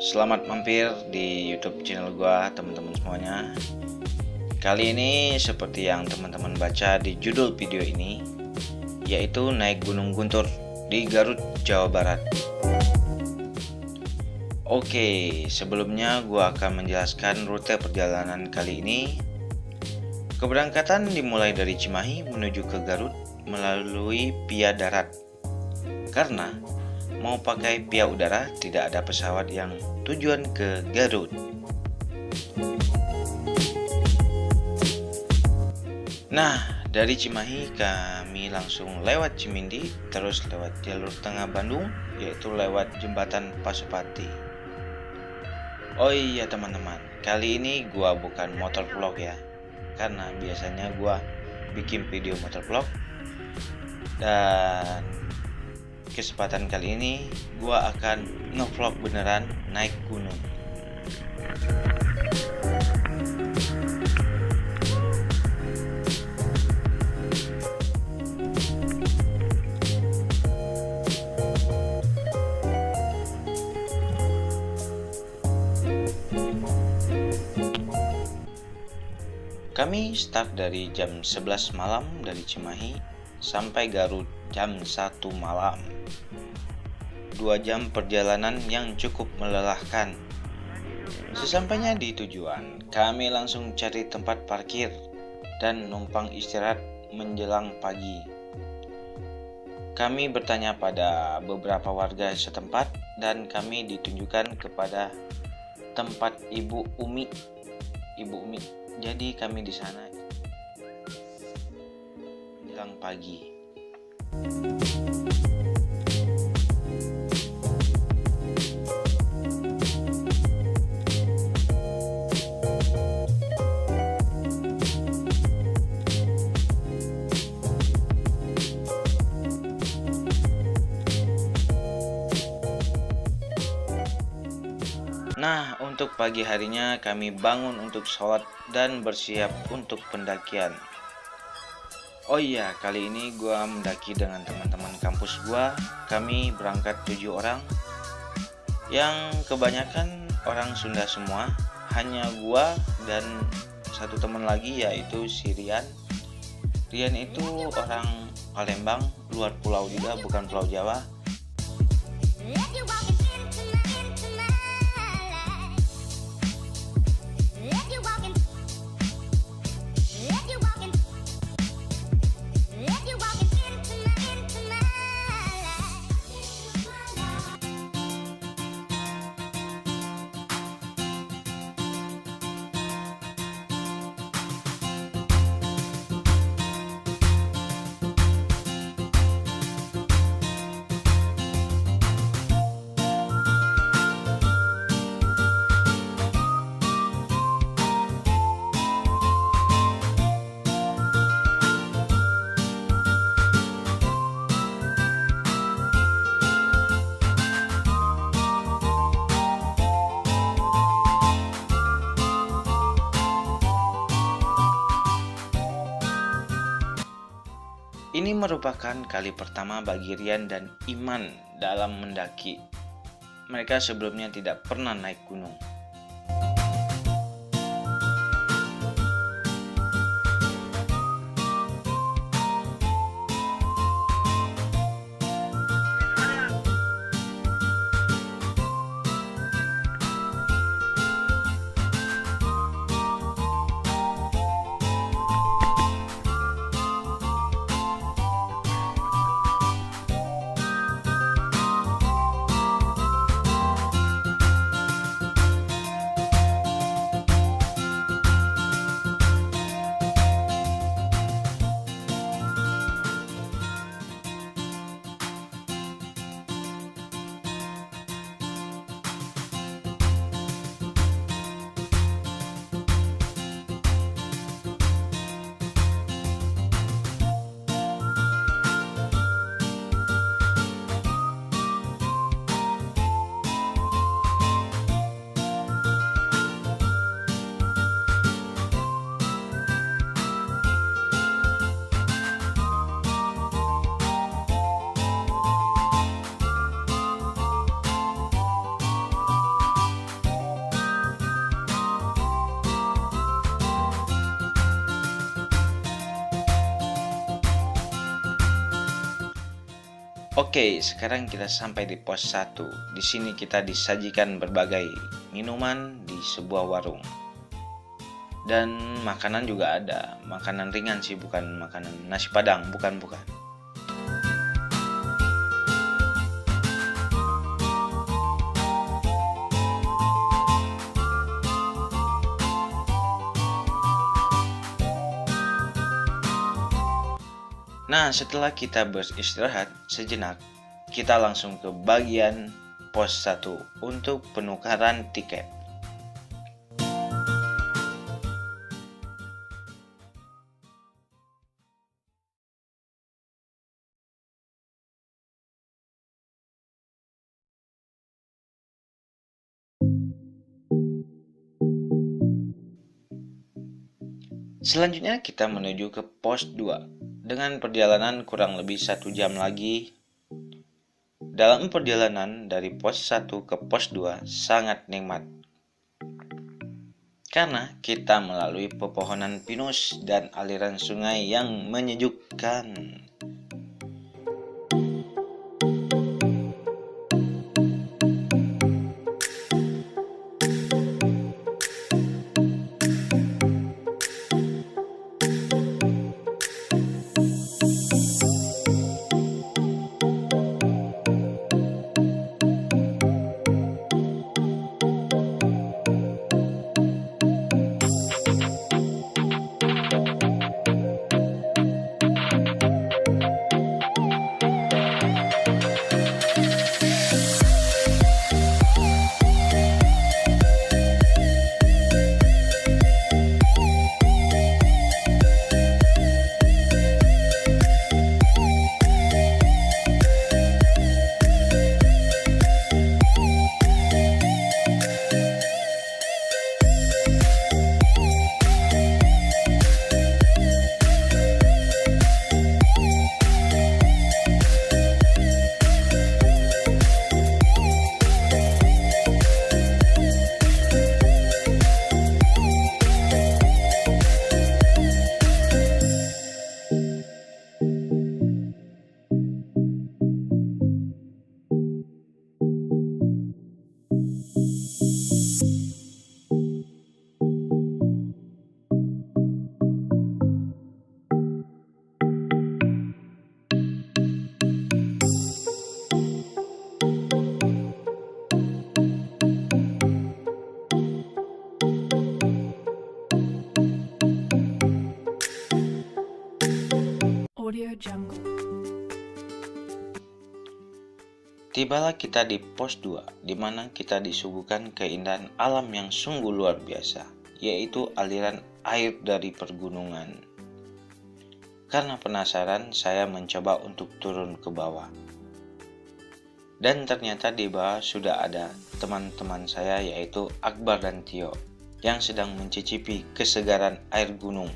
Selamat mampir di YouTube channel gua, teman-teman semuanya. Kali ini seperti yang teman-teman baca di judul video ini, yaitu naik Gunung Guntur di Garut, Jawa Barat. Oke, sebelumnya gua akan menjelaskan rute perjalanan kali ini. Keberangkatan dimulai dari Cimahi menuju ke Garut melalui via darat. Karena mau pakai via udara, tidak ada pesawat yang tujuan ke Garut. Nah, dari Cimahi kami langsung lewat Cimindi, terus lewat jalur tengah Bandung, yaitu lewat jembatan Pasupati. Oh iya teman-teman, kali ini gua bukan motor vlog ya, karena biasanya gua bikin video motor vlog, dan kesempatan kali ini gua akan ngevlog beneran naik gunung. Kami start dari jam 11 malam dari Cimahi sampai Garut jam 1 malam. 2 jam perjalanan yang cukup melelahkan. Sesampainya di tujuan, kami langsung cari tempat parkir dan numpang istirahat menjelang pagi. Kami bertanya pada beberapa warga setempat dan kami ditunjukkan kepada tempat Ibu Umi. Jadi kami di sana menjelang pagi. Nah, untuk pagi harinya kami bangun untuk sholat dan bersiap untuk pendakian. Oh iya, kali ini gua mendaki dengan teman-teman kampus gua. Kami berangkat 7 orang, yang kebanyakan orang Sunda semua. Hanya gua dan satu teman lagi, yaitu si Rian. Rian itu orang Palembang, luar pulau juga, bukan Pulau Jawa. Ini merupakan kali pertama bagi Rian dan Iman dalam mendaki. Mereka sebelumnya tidak pernah naik gunung. Oke, sekarang kita sampai di pos 1. Di sini kita disajikan berbagai minuman di sebuah warung. Dan makanan juga ada. Makanan ringan sih, bukan makanan nasi padang, bukan. Nah, setelah kita beristirahat sejenak, kita langsung ke bagian pos 1 untuk penukaran tiket. Selanjutnya kita menuju ke pos 2 dengan perjalanan kurang lebih 1 jam lagi. Dalam perjalanan dari pos 1 ke pos 2 sangat nikmat karena kita melalui pepohonan pinus dan aliran sungai yang menyejukkan. Tibalah kita di pos 2, di mana kita disuguhkan keindahan alam yang sungguh luar biasa, yaitu aliran air dari pergunungan. Karena penasaran, saya mencoba untuk turun ke bawah. Dan ternyata di bawah sudah ada teman-teman saya, yaitu Akbar dan Tio, yang sedang mencicipi kesegaran air gunung.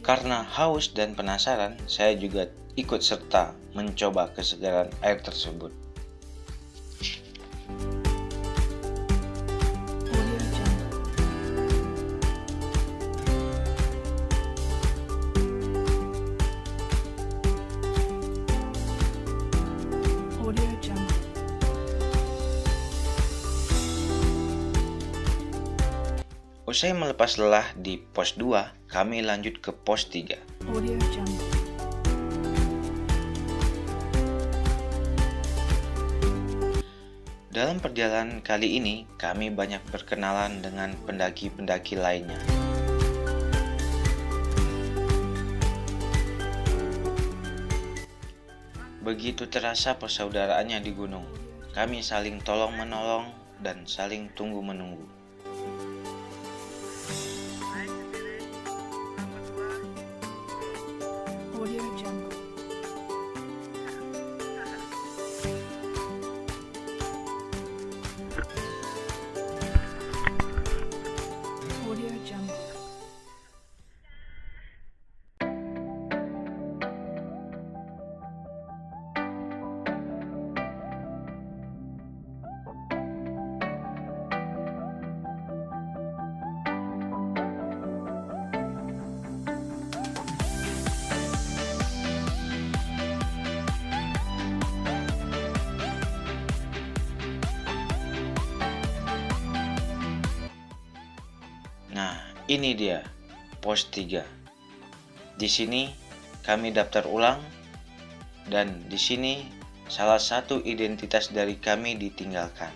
Karena haus dan penasaran, saya juga ikut serta mencoba kesegaran air tersebut. Usai melepas lelah di pos 2, kami lanjut ke pos 3. Dalam perjalanan kali ini, kami banyak berkenalan dengan pendaki-pendaki lainnya. Begitu terasa persaudaraannya di gunung. Kami saling tolong-menolong dan saling tunggu-menunggu. Ini dia pos 3. Di sini kami daftar ulang dan di sini salah satu identitas dari kami ditinggalkan.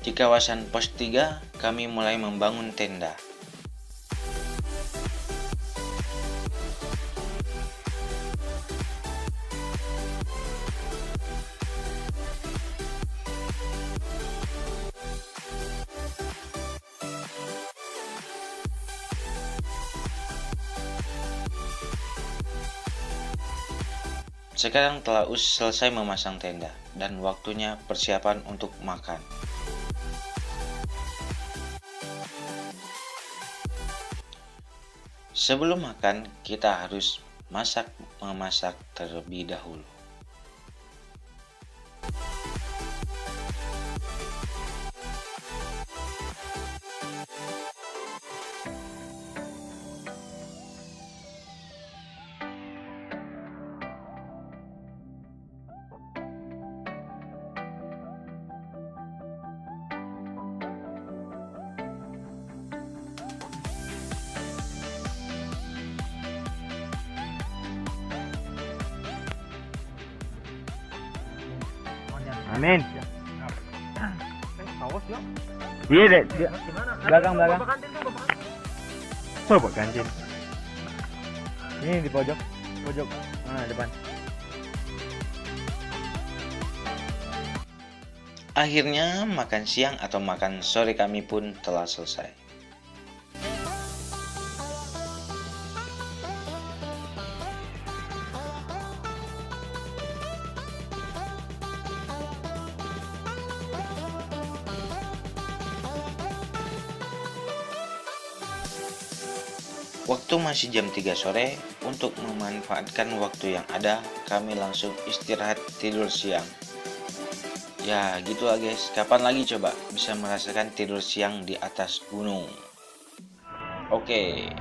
Di kawasan pos 3, kami mulai membangun tenda. Sekarang telah selesai memasang tenda dan waktunya persiapan untuk makan. Sebelum makan, kita harus memasak terlebih dahulu. Amin. Iya deh, belakang. Coba kantin. Ini di pojok, depan. Akhirnya makan siang atau makan sore kami pun telah selesai. Waktu masih jam 3 sore, untuk memanfaatkan waktu yang ada, kami langsung istirahat tidur siang. Ya gitu lah guys, kapan lagi coba bisa merasakan tidur siang di atas gunung. Oke,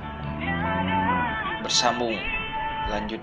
bersambung, lanjut